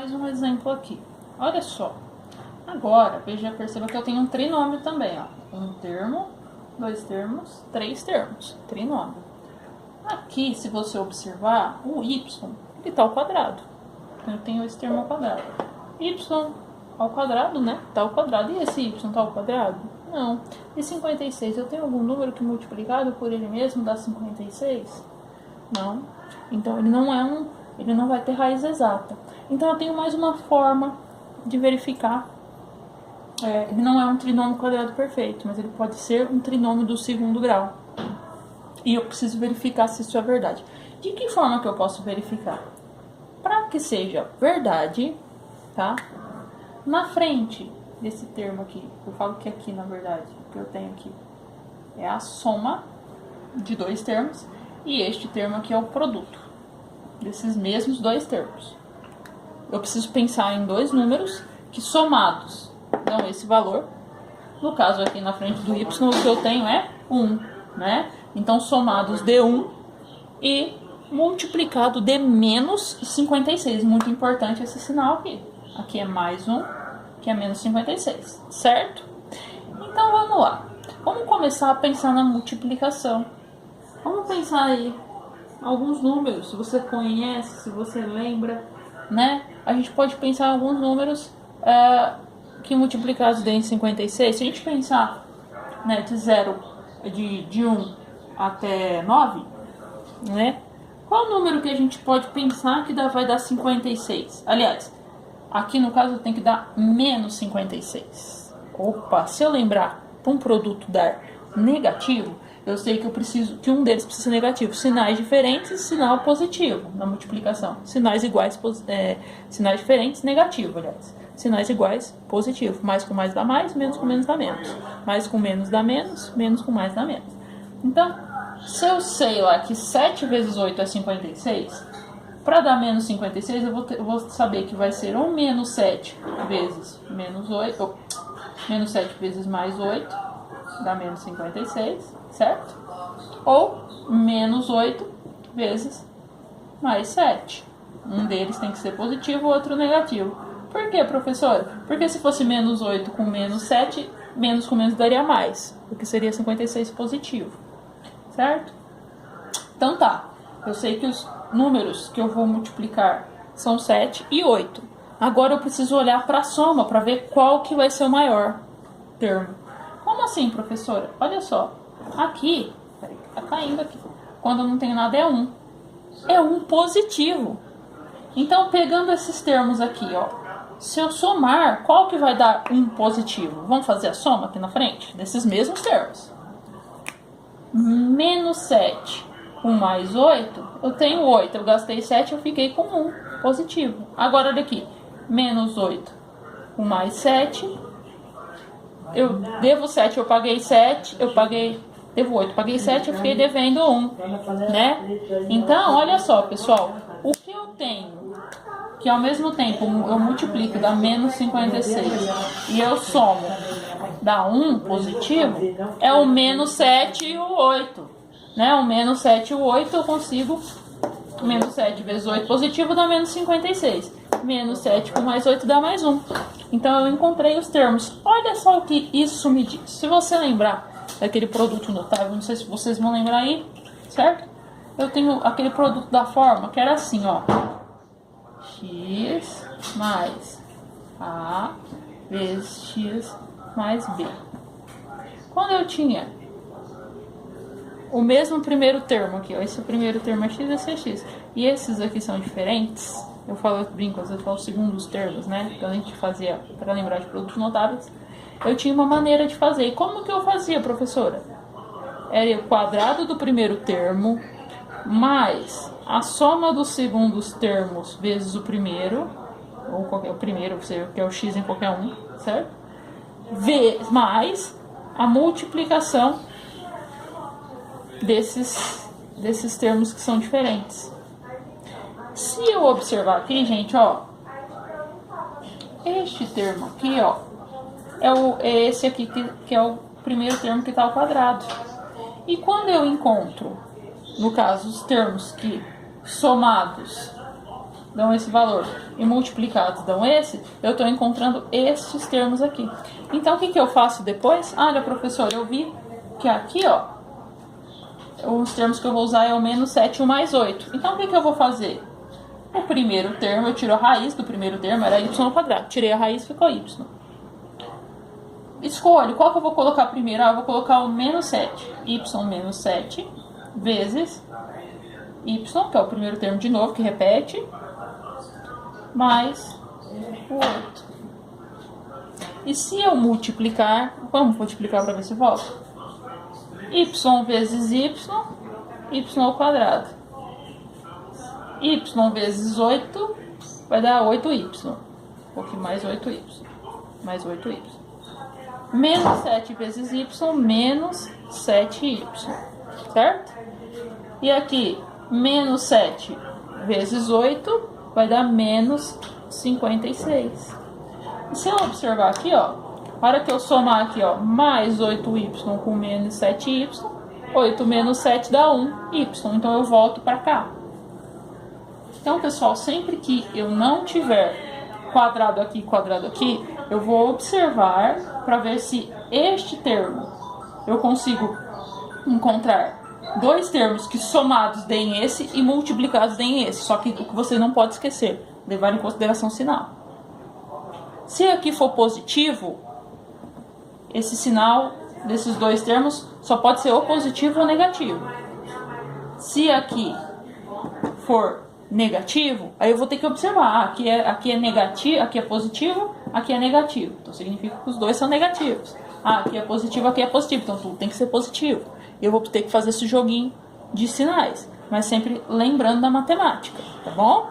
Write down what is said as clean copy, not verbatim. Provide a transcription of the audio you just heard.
mais um exemplo aqui. Olha só. Agora, perceba que eu tenho um trinômio também, ó. Um termo, dois termos, três termos. Trinômio. Aqui, se você observar, o y, ele está ao quadrado. Então, eu tenho esse termo ao quadrado. Y ao quadrado, né? Está ao quadrado. E esse y está ao quadrado? Não. E 56, eu tenho algum número que multiplicado por ele mesmo dá 56? Não. Então, ele não vai ter raiz exata. Então, eu tenho mais uma forma de verificar. Ele não é um trinômio quadrado perfeito, mas ele pode ser um trinômio do segundo grau. E eu preciso verificar se isso é verdade. De que forma que eu posso verificar? Para que seja verdade, tá? Na frente desse termo aqui, eu falo que aqui, na verdade, o que eu tenho aqui é a soma de dois termos, e este termo aqui é o produto desses mesmos dois termos. Eu preciso pensar em dois números que somados dão esse valor. No caso aqui na frente do y, o que eu tenho é 1, né? Então, somados de 1 e multiplicado de menos 56. Muito importante esse sinal aqui. Aqui é mais 1, que é menos 56, certo? Então, vamos lá. Vamos começar a pensar na multiplicação. Vamos pensar aí alguns números, se você conhece, se você lembra, né? A gente pode pensar em alguns números que multiplicados deem 56. Se a gente pensar, né, de 1 até 9, né? Qual o número que a gente pode pensar que vai dar 56? Aliás, aqui no caso tem que dar menos 56. Opa, se eu lembrar para um produto dar negativo, eu sei que eu preciso que um deles precisa ser negativo. Sinais diferentes e sinal positivo na multiplicação. Sinais iguais, sinais diferentes, negativo, aliás. Sinais iguais, positivo. Mais com mais dá mais, menos com menos dá menos. Mais com menos dá menos, menos com mais dá menos. Então, se eu sei lá que 7 vezes 8 é 56, para dar menos 56, eu vou saber que vai ser ou menos 7 vezes menos 8, ou menos 7 vezes mais 8, dá menos 56, certo? Ou menos 8 vezes mais 7. Um deles tem que ser positivo, o outro negativo. Por quê, professora? Porque se fosse menos 8 com menos 7, menos com menos daria mais, porque seria 56 positivo, certo? Então tá, eu sei que os números que eu vou multiplicar são 7 e 8. Agora eu preciso olhar para a soma para ver qual que vai ser o maior termo. Como assim, professora? Olha só, aqui, peraí, tá caindo aqui. Quando eu não tenho nada é 1. É 1 positivo. Então, pegando esses termos aqui, ó, se eu somar, qual que vai dar 1 positivo? Vamos fazer a soma aqui na frente desses mesmos termos. Menos 7 com mais 8, eu tenho 8. Eu gastei 7, eu fiquei com 1 positivo. Agora, olha aqui, menos 8 com mais 7. Eu devo 7, eu paguei 7, devo 8, paguei 7, eu fiquei devendo 1, né? Então, olha só, pessoal, o que eu tenho, que ao mesmo tempo eu multiplico, dá menos 56, e eu somo, dá 1 positivo, é o menos 7 e o 8, né? O menos 7 e o 8 eu consigo, menos 7 vezes 8 positivo dá menos 56. Menos 7 com mais 8 dá mais 1. Então, eu encontrei os termos. Olha só o que isso me diz. Se você lembrar daquele produto notável, não sei se vocês vão lembrar aí, certo? Eu tenho aquele produto da forma que era assim, ó. X mais A vezes X mais B. Quando eu tinha o mesmo primeiro termo aqui, ó. Esse primeiro termo é X, esse é X. E esses aqui são diferentes. Eu brinco, às vezes eu falo segundos termos, né? Que a gente fazia para lembrar de produtos notáveis. Eu tinha uma maneira de fazer. E como que eu fazia, professora? Era o quadrado do primeiro termo mais a soma dos segundos termos vezes o primeiro, ou o primeiro, que é o x em qualquer um, certo? Mais a multiplicação desses termos que são diferentes. Se eu observar aqui, gente, ó, este termo aqui, ó, é esse aqui que é o primeiro termo que está ao quadrado. E quando eu encontro, no caso, os termos que somados dão esse valor e multiplicados dão esse, eu estou encontrando estes termos aqui. Então, o que eu faço depois? Olha, professor, eu vi que aqui, ó, os termos que eu vou usar é o menos 7 e o mais 8. Então, o que eu vou fazer? O primeiro termo, eu tiro a raiz do primeiro termo, era y ao quadrado. Tirei a raiz, ficou y. Escolho, qual que eu vou colocar primeiro? Eu vou colocar o menos 7. Y menos 7 vezes y, que é o primeiro termo de novo, que repete, mais o 8. E se eu multiplicar, vamos multiplicar para ver se volta. Y vezes y ao quadrado. Y vezes 8 vai dar 8y. Um pouquinho mais 8y. Mais 8y. Menos 7 vezes y, menos 7y. Certo? E aqui, menos 7 vezes 8 vai dar menos 56. E se eu observar aqui, ó, para que eu somar aqui, ó, mais 8y com menos 7y, 8 menos 7 dá 1y. Então eu volto para cá. Então, pessoal, sempre que eu não tiver quadrado aqui, eu vou observar para ver se este termo eu consigo encontrar dois termos que somados deem esse e multiplicados deem esse. Só que o que você não pode esquecer, levar em consideração o sinal. Se aqui for positivo, esse sinal desses dois termos só pode ser ou positivo ou negativo. Se aqui for negativo, aí eu vou ter que observar, aqui é negativo, aqui é positivo, aqui é negativo. Então significa que os dois são negativos. Aqui é positivo, então tudo tem que ser positivo. Eu vou ter que fazer esse joguinho de sinais, mas sempre lembrando da matemática, tá bom?